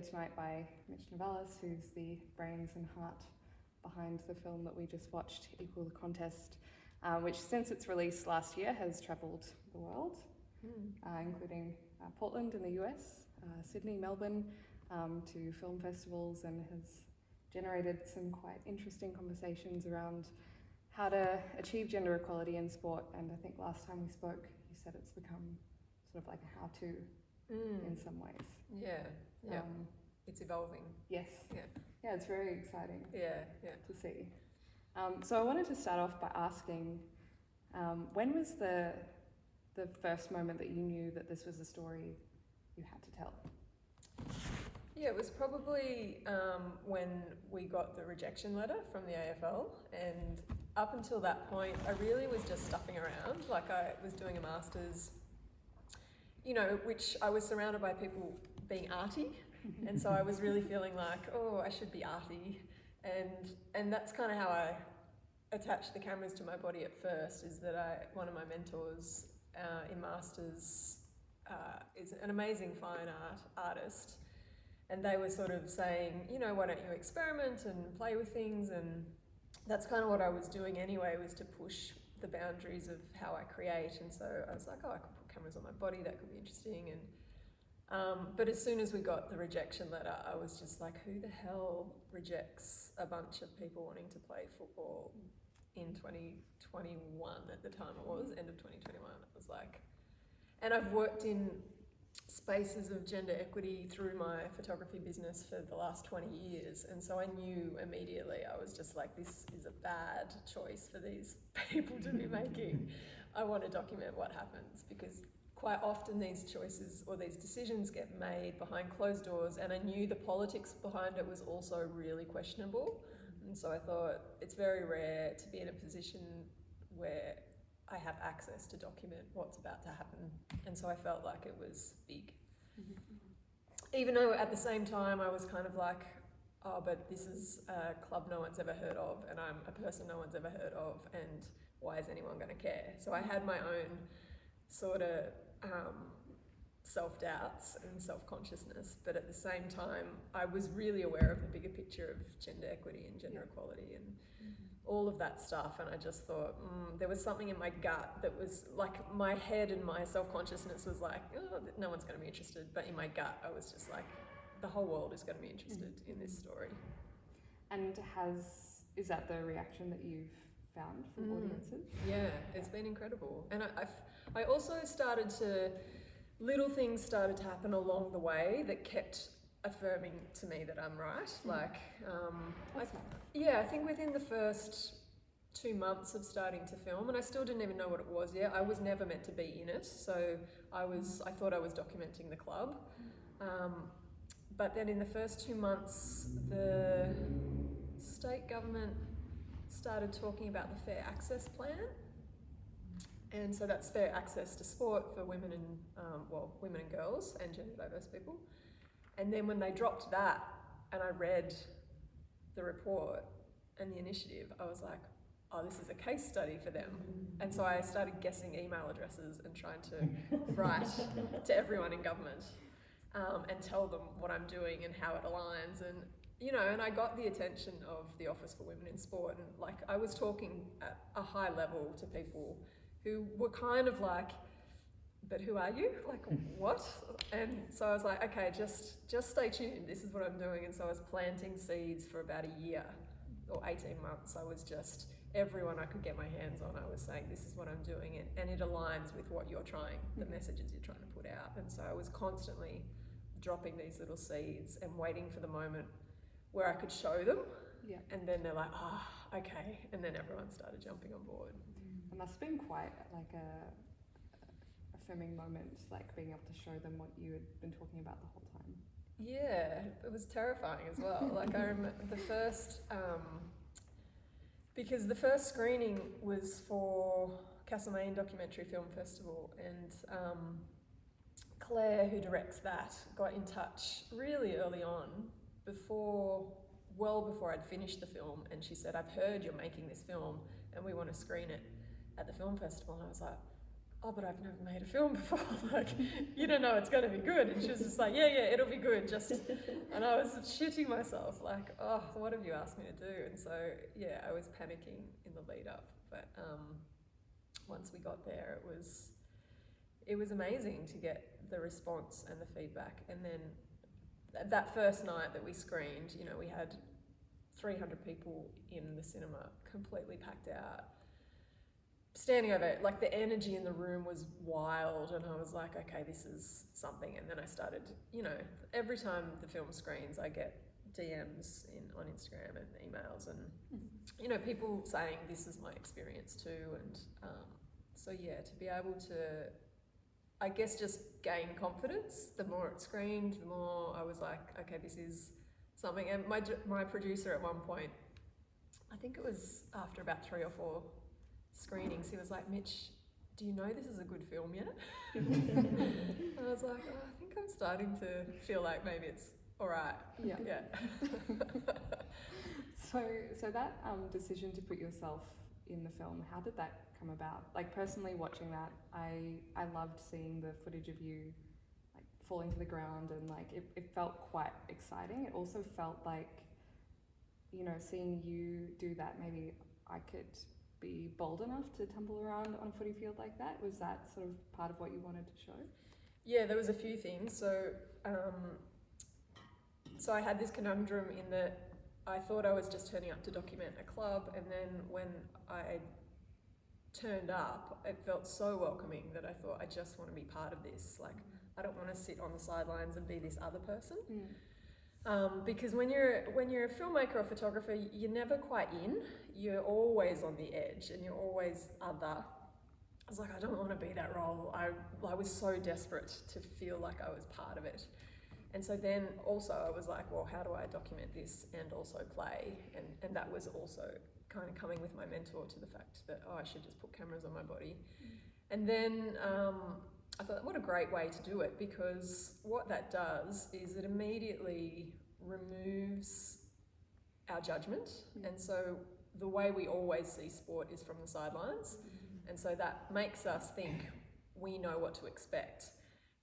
tonight by Mitch Nivalis, who's the brains and heart behind the film that we just watched, Equal the Contest, which since its release last year has travelled the world, including Portland in the US, Sydney, Melbourne, to film festivals, and has generated some quite interesting conversations around how to achieve gender equality in sport. And I think last time we spoke, you said it's become sort of like a how-to in some ways. Yeah, it's evolving. Yes. Yeah, it's very exciting to see. So I wanted to start off by asking, when was the first moment that you knew that this was a story you had to tell? Yeah, it was probably when we got the rejection letter from the AFL, and up until that point I really was just stuffing around. Like, I was doing a master's, you know, which I was surrounded by people being arty, and so I was really feeling like, oh, I should be arty, and that's kind of how I attached the cameras to my body at first. Is that one of my mentors in masters is an amazing fine artist, and they were sort of saying, you know, why don't you experiment and play with things, and that's kind of what I was doing anyway, was to push the boundaries of how I create. And so I was like, oh, I could put cameras on my body, that could be interesting. And but as soon as we got the rejection letter, I was just like, who the hell rejects a bunch of people wanting to play football in 2021 at the time? It was end of 2021. It was like, and I've worked in spaces of gender equity through my photography business for the last 20 years, and so I knew immediately, I was just like, this is a bad choice for these people to be making. I want to document what happens, because quite often these choices or these decisions get made behind closed doors, and I knew the politics behind it was also really questionable. And so I thought, it's very rare to be in a position where I have access to document what's about to happen, and so I felt like it was big. Even though at the same time I was kind of like, oh, but this is a club no one's ever heard of, and I'm a person no one's ever heard of, and why is anyone going to care? So I had my own sort of self-doubts and self-consciousness, but at the same time I was really aware of the bigger picture of gender equity and gender equality and all of that stuff. And I just thought, there was something in my gut that was like, my head and my self-consciousness was like, oh, no one's going to be interested, but in my gut I was just like, the whole world is going to be interested in this story. And is that the reaction that you've found from audiences? Yeah, it's been incredible. And I also started to, little things started to happen along the way that kept affirming to me that I'm right. Like, I think within the first 2 months of starting to film, and I still didn't even know what it was yet. I was never meant to be in it, so I thought I was documenting the club. But then in the first 2 months, the state government started talking about the Fair Access Plan. And so that's fair access to sport for women and, women and girls and gender diverse people. And then when they dropped that and I read the report and the initiative, I was like, oh, this is a case study for them. And so I started guessing email addresses and trying to write to everyone in government and tell them what I'm doing and how it aligns. And, you know, and I got the attention of the Office for Women in Sport. And like, I was talking at a high level to people who were kind of like, but who are you? Like, what? And so I was like, okay, just stay tuned. This is what I'm doing. And so I was planting seeds for about a year or 18 months. I was just, everyone I could get my hands on, I was saying, this is what I'm doing. And it aligns with what you're trying, the messages you're trying to put out. And so I was constantly dropping these little seeds and waiting for the moment where I could show them. Yeah. And then they're like, okay. And then everyone started jumping on board. It must have been quite like a affirming moment, like being able to show them what you had been talking about the whole time. Yeah, it was terrifying as well. Like, I remember the first, because the first screening was for Castlemaine Documentary Film Festival, and Claire, who directs that, got in touch really early on, well before I'd finished the film, and she said, I've heard you're making this film and we want to screen it at the film festival. And I was like, oh, but I've never made a film before. Like, you don't know it's going to be good. And she was just like, yeah, it'll be good. And I was shitting myself, like, oh, what have you asked me to do? And so, yeah, I was panicking in the lead up. But once we got there, it was amazing to get the response and the feedback. And then that first night that we screened, you know, we had 300 people in the cinema, completely packed out. Standing over, like the energy in the room was wild, and I was like, okay, this is something. And then I started, you know, every time the film screens, I get DMs on Instagram and emails, and you know, people saying this is my experience too. And so yeah, to be able to, I guess, just gain confidence. The more it screened, the more I was like, okay, this is something. And my producer at one point, I think it was after about 3 or 4 screenings, he was like, Mitch, do you know this is a good film yet? And I was like, oh, I think I'm starting to feel like maybe it's all right. Yeah. So So that decision to put yourself in the film, how did that come about? Like personally watching that, I loved seeing the footage of you like falling to the ground, and like it felt quite exciting. It also felt like, you know, seeing you do that, maybe I could be bold enough to tumble around on a footy field like that. Was that sort of part of what you wanted to show? Yeah, there was a few things. So I had this conundrum in that I thought I was just turning up to document a club, and then when I turned up, it felt so welcoming that I thought, I just want to be part of this. Like, I don't want to sit on the sidelines and be this other person. Because when you're a filmmaker or photographer, you're never quite in. You're always on the edge, and you're always other. I was like, I don't want to be that role. I was so desperate to feel like I was part of it. And so then also I was like, well, how do I document this and also play? And that was also kind of coming with my mentor to the fact that, oh, I should just put cameras on my body. And then I thought, what a great way to do it, because what that does is it immediately removes our judgment. And so the way we always see sport is from the sidelines. And so that makes us think we know what to expect.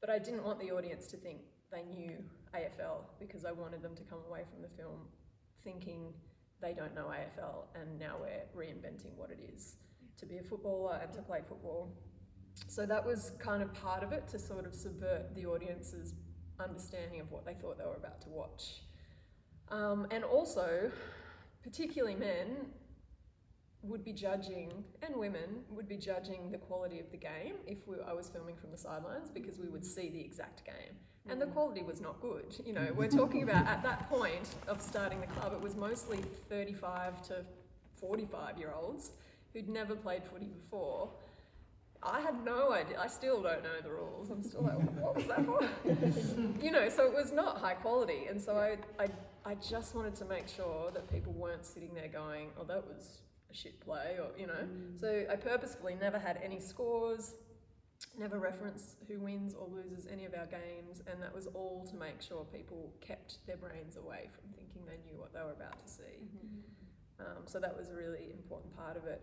But I didn't want the audience to think they knew AFL, because I wanted them to come away from the film thinking they don't know AFL, and now we're reinventing what it is to be a footballer and to play football. So that was kind of part of it, to sort of subvert the audience's understanding of what they thought they were about to watch. And also, particularly men would be judging, and women would be judging the quality of the game if I was filming from the sidelines, because we would see the exact game. And the quality was not good. You know, we're talking about, at that point of starting the club, it was mostly 35 to 45-year-olds who'd never played footy before. I had no idea. I still don't know the rules. I'm still like, what was that for? You know, so it was not high quality. And so I just wanted to make sure that people weren't sitting there going, oh, that was a shit play, or, you know. So I purposefully never had any scores, never referenced who wins or loses any of our games, and that was all to make sure people kept their brains away from thinking they knew what they were about to see. So that was a really important part of it.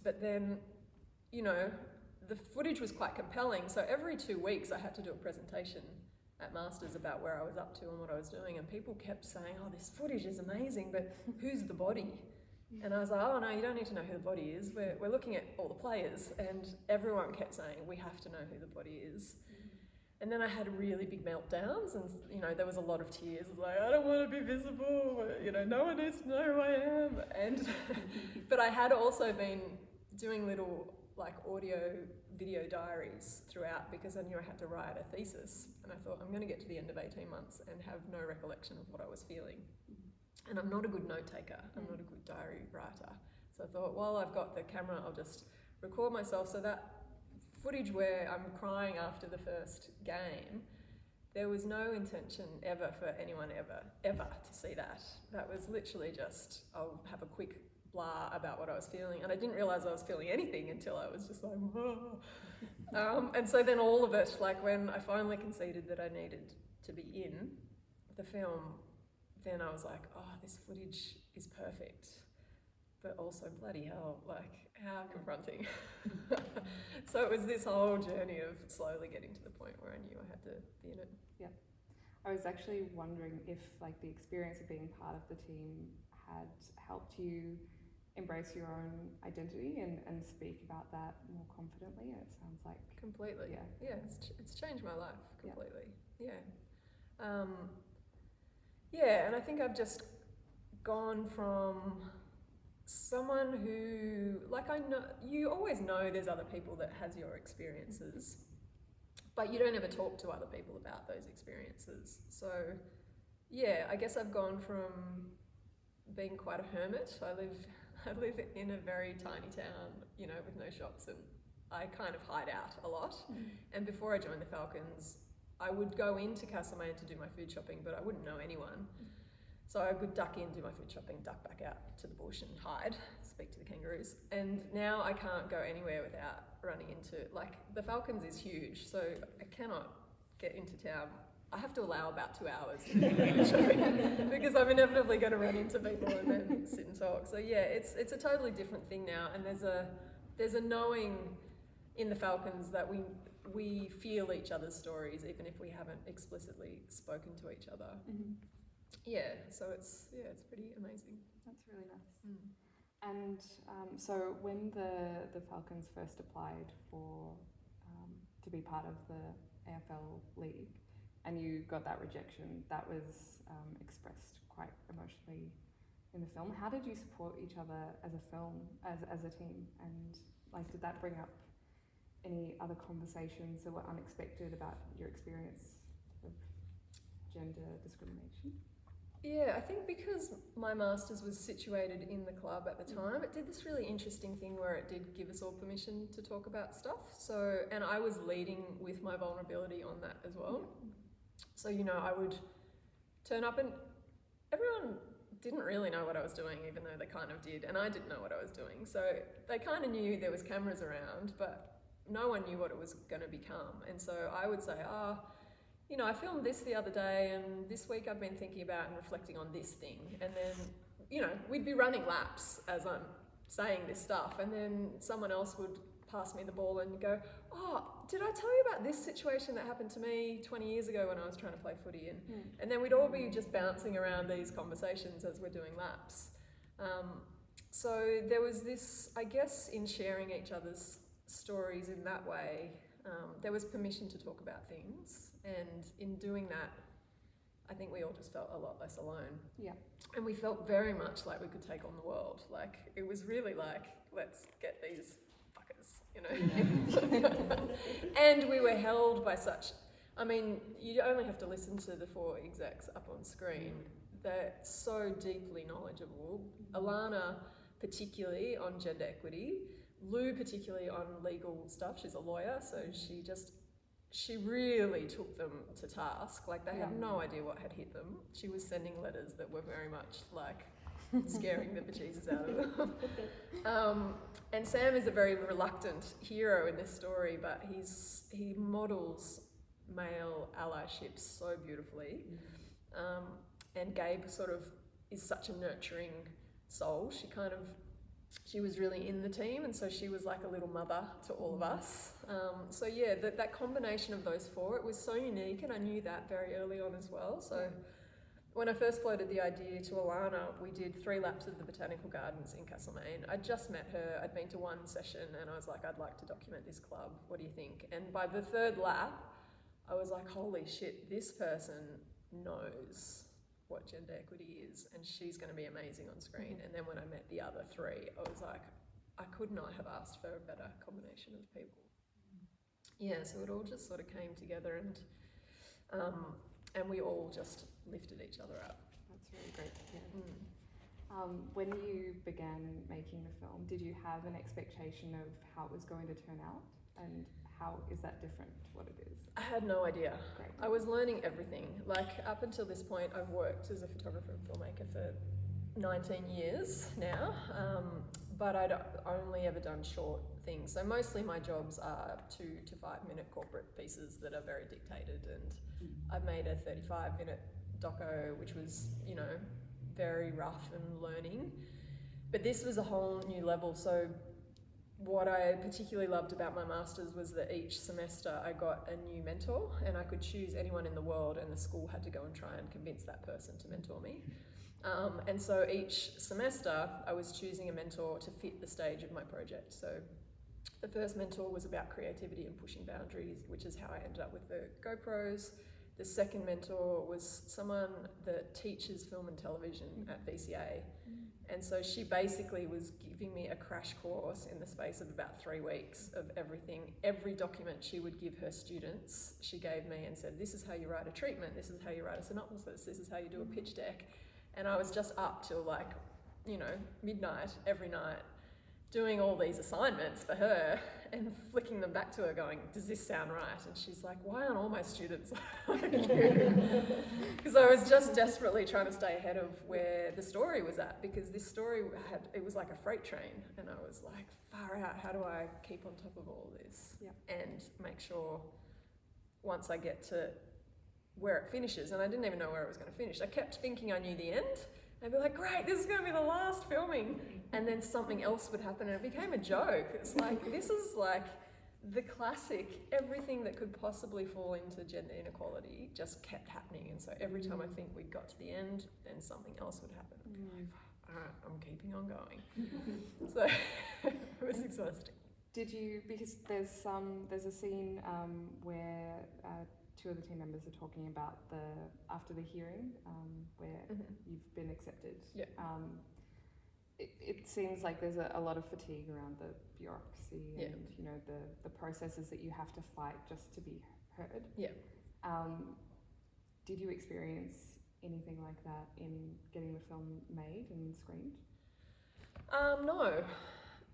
But then, you know, the footage was quite compelling, so every 2 weeks I had to do a presentation at Masters about where I was up to and what I was doing, and people kept saying, oh, this footage is amazing, but who's the body? And I was like, oh no, you don't need to know who the body is. We're looking at all the players. And everyone kept saying, we have to know who the body is. And then I had really big meltdowns, and you know, there was a lot of tears. I was like, I don't want to be visible. You know, no one needs to know who I am. And but I had also been doing little like audio, video diaries throughout, because I knew I had to write a thesis. And I thought, I'm going to get to the end of 18 months and have no recollection of what I was feeling. And I'm not a good note taker, I'm not a good diary writer. So I thought, while I've got the camera, I'll just record myself. So that footage where I'm crying after the first game, there was no intention ever for anyone ever to see that. That was literally just, I'll have a quick blah about what I was feeling. And I didn't realise I was feeling anything until I was just like, whoa. And so then all of it, like when I finally conceded that I needed to be in the film, then I was like, oh, this footage is perfect. but also bloody hell, like how confronting. So it was this whole journey of slowly getting to the point where I knew I had to be in it. Yeah. I was actually wondering if like the experience of being part of the team had helped you embrace your own identity and speak about that more confidently. It sounds like completely. Yeah, it's changed my life completely. Yeah. And I think I've just gone from someone who, like, I know, you always know there's other people that has your experiences, but you don't ever talk to other people about those experiences. So yeah, I guess I've gone from being quite a hermit. I live in a very tiny town, you know, with no shops, and I kind of hide out a lot. And before I joined the Falcons, I would go into Castlemaine to do my food shopping, but I wouldn't know anyone. So I would duck in, do my food shopping, duck back out to the bush and hide, speak to the kangaroos. And now I can't go anywhere without running into, like, the Falcons is huge, so I cannot get into town. I have to allow about 2 hours to do food shopping because I'm inevitably going to run into people and then sit and talk. So yeah, it's a totally different thing now, and there's a knowing in the Falcons that we feel each other's stories even if we haven't explicitly spoken to each other. Yeah, so it's pretty amazing. That's really nice. And so when the Falcons first applied for to be part of the AFL League, and you got that rejection, that was expressed quite emotionally in the film. How did you support each other as a film, as a team? And like, did that bring up any other conversations that were unexpected about your experience of gender discrimination? Yeah, I think because my master's was situated in the club at the time, it did this really interesting thing where it did give us all permission to talk about stuff. So, and I was leading with my vulnerability on that as well. So, you know, I would turn up and everyone didn't really know what I was doing, even though they kind of did, and I didn't know what I was doing. So they kind of knew there was cameras around, but no one knew what it was going to become. And so I would say, you know, I filmed this the other day, and this week I've been thinking about and reflecting on this thing. And then, you know, we'd be running laps as I'm saying this stuff, and then someone else would pass me the ball and go, did I tell you about this situation that happened to me 20 years ago when I was trying to play footy? And then we'd all be just bouncing around these conversations as we're doing laps. So there was this, I guess, in sharing each other's stories in that way, there was permission to talk about things, and in doing that, I think we all just felt a lot less alone. Yeah. And we felt very much like we could take on the world. Like, it was really like, let's get these fuckers, you know. And we were held by such, I mean, you only have to listen to the 4 execs up on screen. They're so deeply knowledgeable. Alana, particularly on gender equity. Lou, particularly on legal stuff. She's a lawyer, so she really took them to task. Like, they had no idea what had hit them. She was sending letters that were very much like scaring the bejesus out of them. And Sam is a very reluctant hero in this story, but he models male allyship so beautifully. And Gabe sort of is such a nurturing soul. She was really in the team, and so she was like a little mother to all of us. So yeah, that combination of those 4, it was so unique, and I knew that very early on as well. So when I first floated the idea to Alana, we did 3 laps of the Botanical Gardens in Castlemaine. I'd just met her, I'd been to 1 session, and I was like, I'd like to document this club, what do you think? And by the 3rd lap, I was like, holy shit, this person knows what gender equity is, and she's going to be amazing on screen. And then when I met the other 3, I was like, I could not have asked for a better combination of people. Yeah, so it all just sort of came together, and we all just lifted each other up. That's really great to hear. When you began making the film, did you have an expectation of how it was going to turn out, and how is that different to what it is? I had no idea. Great. I was learning everything. Like, up until this point, I've worked as a photographer and filmmaker for 19 years now, but I'd only ever done short things. So mostly my jobs are 2 to 5 minute corporate pieces that are very dictated, and I made a 35-minute doco, which was, you know, very rough and learning. But this was a whole new level. So what I particularly loved about my master's was that each semester I got a new mentor, and I could choose anyone in the world, and the school had to go and try and convince that person to mentor me. And so each semester I was choosing a mentor to fit the stage of my project. So the first mentor was about creativity and pushing boundaries, which is how I ended up with the GoPros. The second mentor was someone that teaches film and television at VCA. And so she basically was giving me a crash course in the space of about 3 weeks of everything. Every document she would give her students, she gave me and said, this is how you write a treatment, this is how you write a synopsis, this is how you do a pitch deck. And I was just up till like, you know, midnight every night, doing all these assignments for her and flicking them back to her going, does this sound right? And she's like, why aren't all my students like you? Because I was just desperately trying to stay ahead of where the story was at, because this story it was like a freight train, and I was like, far out, how do I keep on top of all this? Yeah. And make sure once I get to where it finishes, and I didn't even know where it was going to finish. I kept thinking I knew the end. I'd be like, great, this is going to be the last filming. And then something else would happen, and it became a joke. It's like, this is like the classic, everything that could possibly fall into gender inequality just kept happening. And so every time I think we got to the end, then something else would happen. I'd be like, all right, I'm keeping on going. So it was exhausting. Did you, because there's a scene where two of the team members are talking about after the hearing where you've been accepted. Yeah. It seems like there's a lot of fatigue around the bureaucracy and you know the processes that you have to fight just to be heard. Yeah. Did you experience anything like that in getting the film made and screened?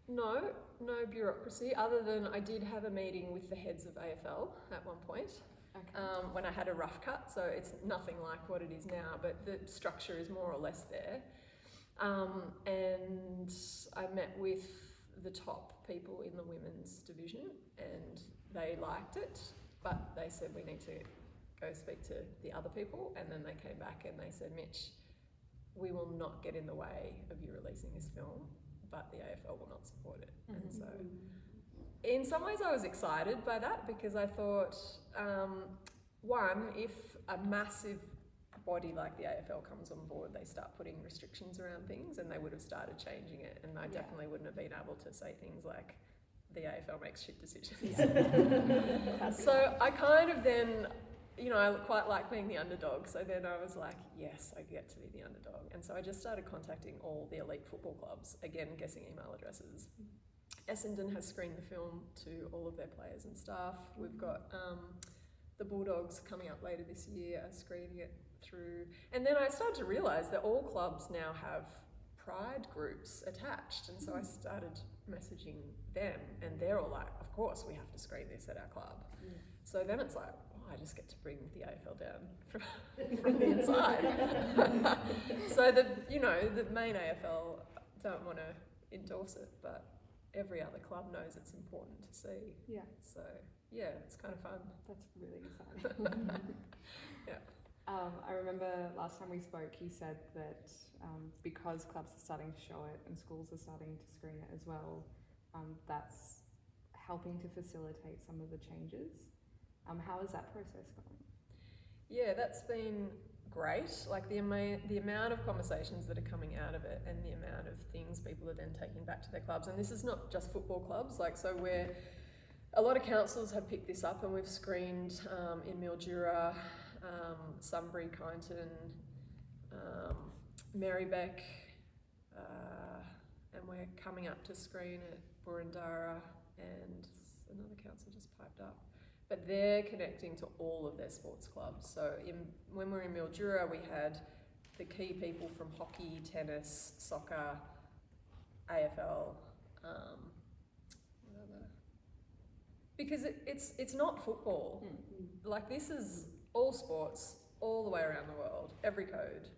No bureaucracy, other than I did have a meeting with the heads of AFL at one point. Okay. When I had a rough cut, so it's nothing like what it is now, but the structure is more or less there. And I met with the top people in the women's division, and they liked it, but they said we need to go speak to the other people. And then they came back and they said, Mitch, we will not get in the way of you releasing this film, but the AFL will not support it. And so in some ways I was excited by that, because I thought, one, if a massive body like the AFL comes on board, they start putting restrictions around things, and they would have started changing it, and I definitely wouldn't have been able to say things like, the AFL makes shit decisions. Yeah. So I kind of then, you know, I quite like being the underdog, so then I was like, yes, I get to be the underdog. And so I just started contacting all the elite football clubs, again, guessing email addresses. Essendon has screened the film to all of their players and staff. We've got the Bulldogs coming up later this year are screening it through. And then I started to realise that all clubs now have pride groups attached. And so I started messaging them, and they're all like, of course we have to screen this at our club. So then it's like, oh, I just get to bring the AFL down from the inside. So the main AFL don't want to endorse it, but every other club knows it's important to see. Yeah. So yeah, it's kind of fun. That's really exciting. Yeah. I remember last time we spoke, you said that because clubs are starting to show it and schools are starting to screen it as well, that's helping to facilitate some of the changes. How is that process going? Yeah, that's been great. Like the amount of conversations that are coming out of it, and the amount of things people are then taking back to their clubs. And this is not just football clubs. Like, so a lot of councils have picked this up, and we've screened in Mildura, Sunbury, Kyneton, Marybeck, and we're coming up to screen at Burundara, and another council just piped up. But they're connecting to all of their sports clubs. So when we were in Mildura, we had the key people from hockey, tennis, soccer, AFL, whatever. Because it's not football. Like, this is all sports, all the way around the world, every code.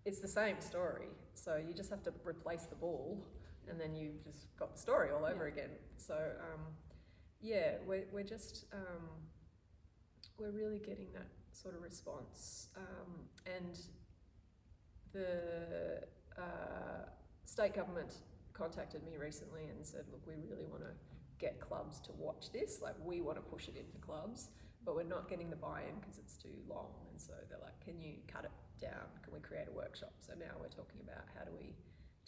It's the same story. So you just have to replace the ball, and then you've just got the story all over again. So yeah, we're just we're really getting that sort of response, and the state government contacted me recently and said, look, we really want to get clubs to watch this. Like, we want to push it into clubs, but we're not getting the buy-in because it's too long. And so they're like, can you cut it down? Can we create a workshop? So now we're talking about how do we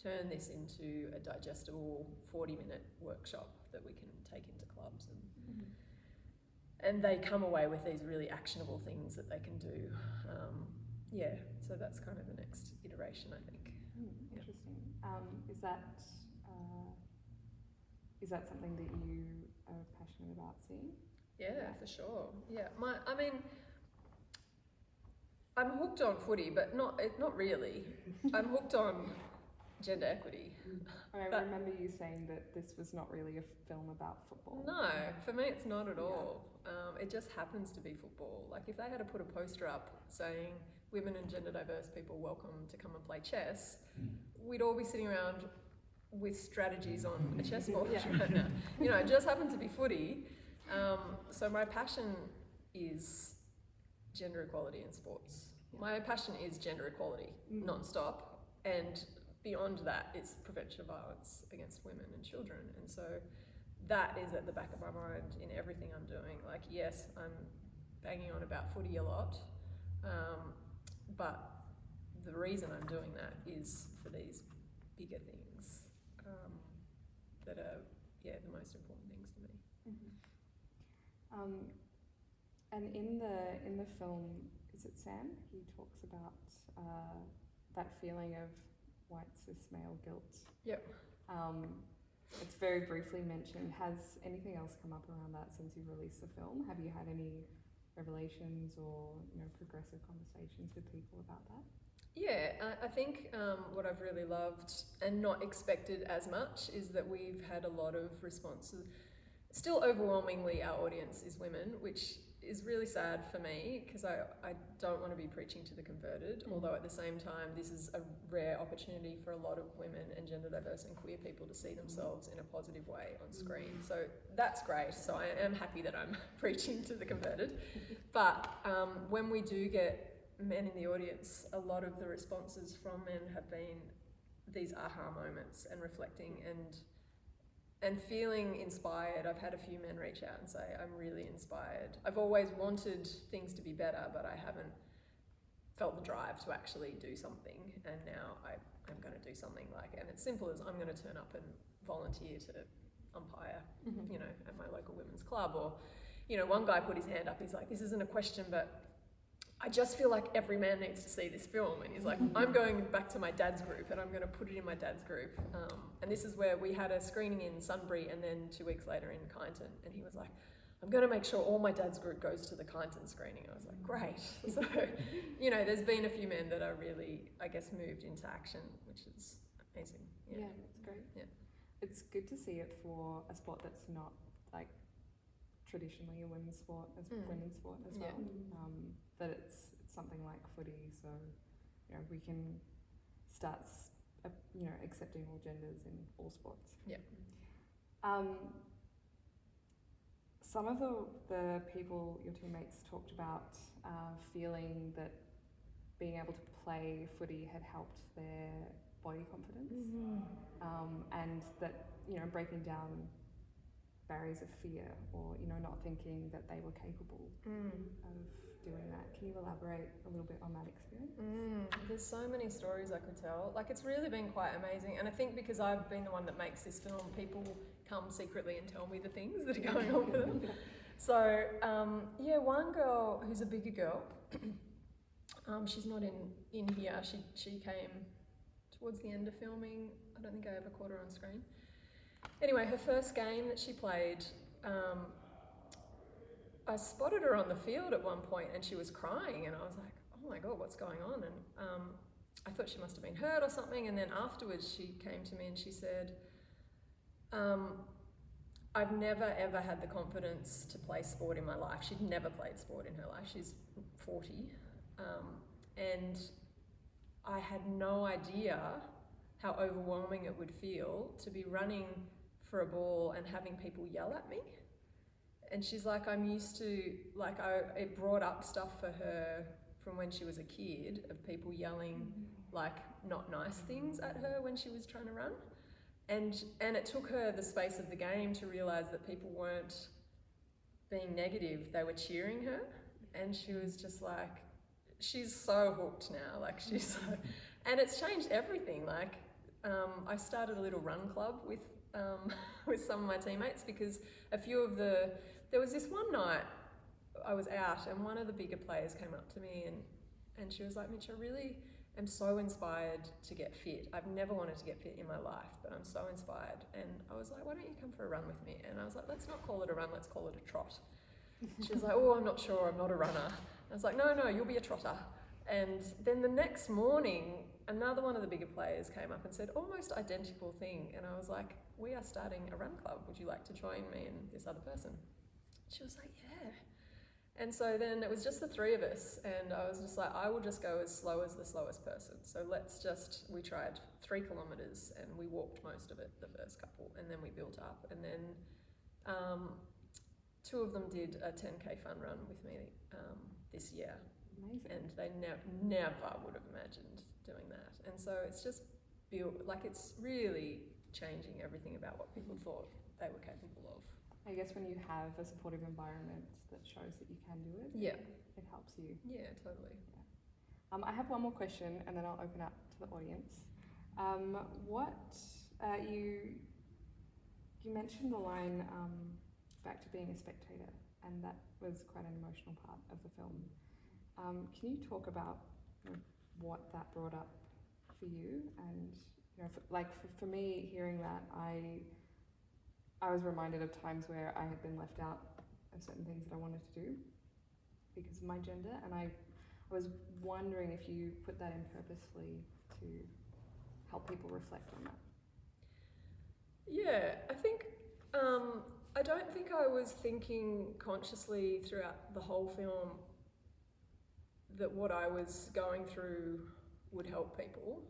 turn this into a digestible 40-minute workshop that we can take into clubs. And they come away with these really actionable things that they can do. So that's kind of the next iteration, I think. Interesting. Is that something that you are passionate about seeing? Yeah, for sure. Yeah, I'm hooked on footy, but not really. I'm hooked on gender equity. I remember you saying that this was not really a film about football. No, for me it's not at all. It just happens to be football. Like, if they had to put a poster up saying women and gender diverse people welcome to come and play chess, we'd all be sitting around with strategies on a chessboard right now. You know, it just happened to be footy. So my passion is gender equality in sports. My passion is gender equality, non-stop. And beyond that, it's prevention of violence against women and children. And so that is at the back of my mind in everything I'm doing. Like, yes, I'm banging on about footy a lot, but the reason I'm doing that is for these bigger things that are, the most important things to me. And in the film, is it Sam? He talks about that feeling of white cis male guilt. Yep. It's very briefly mentioned. Has anything else come up around that since you released the film? Have you had any revelations or progressive conversations with people about that? Yeah, I think what I've really loved and not expected as much is that we've had a lot of responses. Still overwhelmingly our audience is women, which is really sad for me because I don't want to be preaching to the converted, although at the same time this is a rare opportunity for a lot of women and gender diverse and queer people to see themselves in a positive way on screen. So that's great. So I am happy that I'm preaching to the converted. But when we do get men in the audience, a lot of the responses from men have been these aha moments and reflecting and feeling inspired. I've had a few men reach out and say, I'm really inspired. I've always wanted things to be better, but I haven't felt the drive to actually do something. And now I'm going to do something and it's simple as I'm going to turn up and volunteer to umpire, at my local women's club. Or, one guy put his hand up, he's like, this isn't a question, but I just feel like every man needs to see this film. And he's like, I'm going back to my dad's group and I'm going to put it in my dad's group. And this is where we had a screening in Sunbury and then 2 weeks later in Kyneton. And he was like, I'm going to make sure all my dad's group goes to the Kyneton screening. I was like, great. So, there's been a few men that are really, I guess, moved into action, which is amazing. Yeah, that's great. Yeah. It's good to see it for a sport that's not like traditionally a women's sport as women's sport as well. That it's something like footy, so we can start accepting all genders in all sports. Yeah. Some of the people, your teammates, talked about feeling that being able to play footy had helped their body confidence, and that breaking down barriers of fear, or not thinking that they were capable of doing that. Can you elaborate a little bit on that experience? There's so many stories I could tell. Like, it's really been quite amazing, and I think because I've been the one that makes this film, people come secretly and tell me the things that are going on for them. So one girl who's a bigger girl, she's not in here. She came towards the end of filming. I don't think I ever caught her on screen. Anyway, her first game that she played, I spotted her on the field at one point and she was crying, and I was like, oh my God, what's going on? And I thought she must have been hurt or something. And then afterwards she came to me and she said, I've never ever had the confidence to play sport in my life. She'd never played sport in her life. She's 40. And I had no idea how overwhelming it would feel to be running for a ball and having people yell at me. And she's like, I'm used to, it brought up stuff for her from when she was a kid of people yelling, not nice things at her when she was trying to run. And it took her the space of the game to realise that people weren't being negative, they were cheering her. And she was just like, she's so hooked now, like she's so, and it's changed everything. Like, I started a little run club with some of my teammates, because there was this one night I was out and one of the bigger players came up to me and she was like, Mitch, I really am so inspired to get fit. I've never wanted to get fit in my life, but I'm so inspired. And I was like, why don't you come for a run with me? And I was like, let's not call it a run, let's call it a trot. She was like, oh, I'm not sure, I'm not a runner. I was like, no, you'll be a trotter. And then the next morning, another one of the bigger players came up and said almost identical thing. And I was like, we are starting a run club. Would you like to join me and this other person? She was like, yeah. And so then it was just the three of us. And I was just like, I will just go as slow as the slowest person. So we tried 3 kilometres and we walked most of it, the first couple. And then we built up. And then 2 of them did a 10K fun run with me this year. Amazing. And they never would have imagined doing that. And so it's just it's really changing everything about what people thought they were capable of. I guess when you have a supportive environment that shows that you can do it, yeah, it helps you. Yeah, totally. Yeah. I have one more question and then I'll open up to the audience. You mentioned the line back to being a spectator, and that was quite an emotional part of the film. Can you talk about what that brought up for you? And for me, hearing that, I was reminded of times where I had been left out of certain things that I wanted to do because of my gender, and I was wondering if you put that in purposefully to help people reflect on that. Yeah, I think I don't think I was thinking consciously throughout the whole film that what I was going through would help people.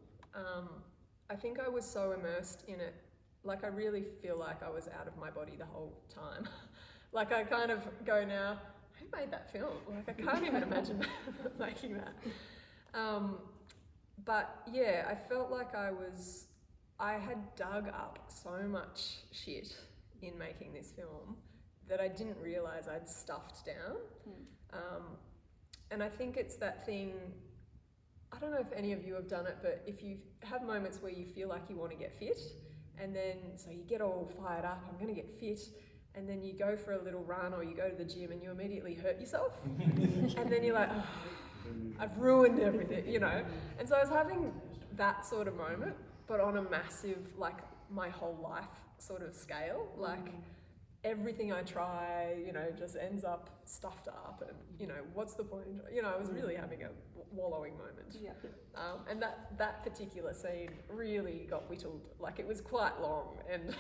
I think I was so immersed in it, like I really feel like I was out of my body the whole time. Like I kind of go now, who made that film? Like I can't even imagine making that. But yeah, I felt like I had dug up so much shit in making this film that I didn't realise I'd stuffed down. And I think it's that thing, I don't know if any of you have done it, but if you have moments where you feel like you want to get fit, and then so you get all fired up, I'm going to get fit, and then you go for a little run or you go to the gym and you immediately hurt yourself. And then you're like, oh, I've ruined everything, you know? And so I was having that sort of moment, but on a massive, like my whole life sort of scale, like everything I try, just ends up stuffed up, and what's the point? I was really having a wallowing moment. Yeah. And that particular scene really got whittled. Like it was quite long, and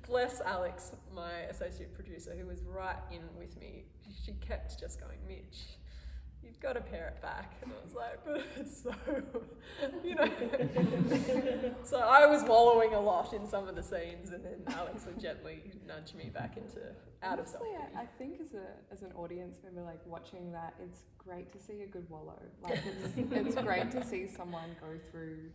bless Alex, my associate producer, who was right in with me. She kept just going, Mitch, you've got to pare it back. And I was like, but it's so, So I was wallowing a lot in some of the scenes, and then Alex would gently nudge me back into out of self-pity. I think as an audience member, like watching that, it's great to see a good wallow. Like it's great to see someone go through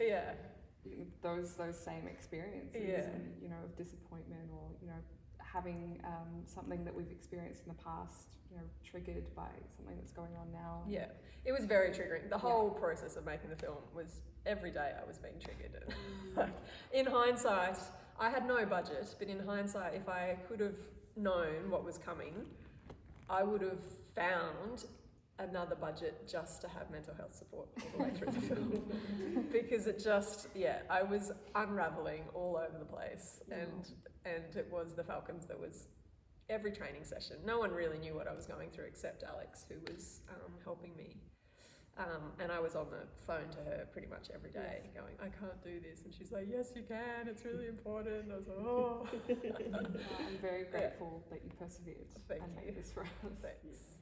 those same experiences, and of disappointment, or having something that we've experienced in the past, triggered by something that's going on now. Yeah, it was very triggering. The whole process of making the film was every day I was being triggered. Like, in hindsight, I had no budget, but in hindsight, if I could have known what was coming, I would have found another budget just to have mental health support all the way through the film. Because it just, I was unraveling all over the place, and it was the Falcons that was every training session. No one really knew what I was going through except Alex, who was helping me. And I was on the phone to her pretty much every day going, I can't do this. And she's like, yes, you can. It's really important. I was like, oh. I'm very grateful that you persevered and made this for us. Thanks.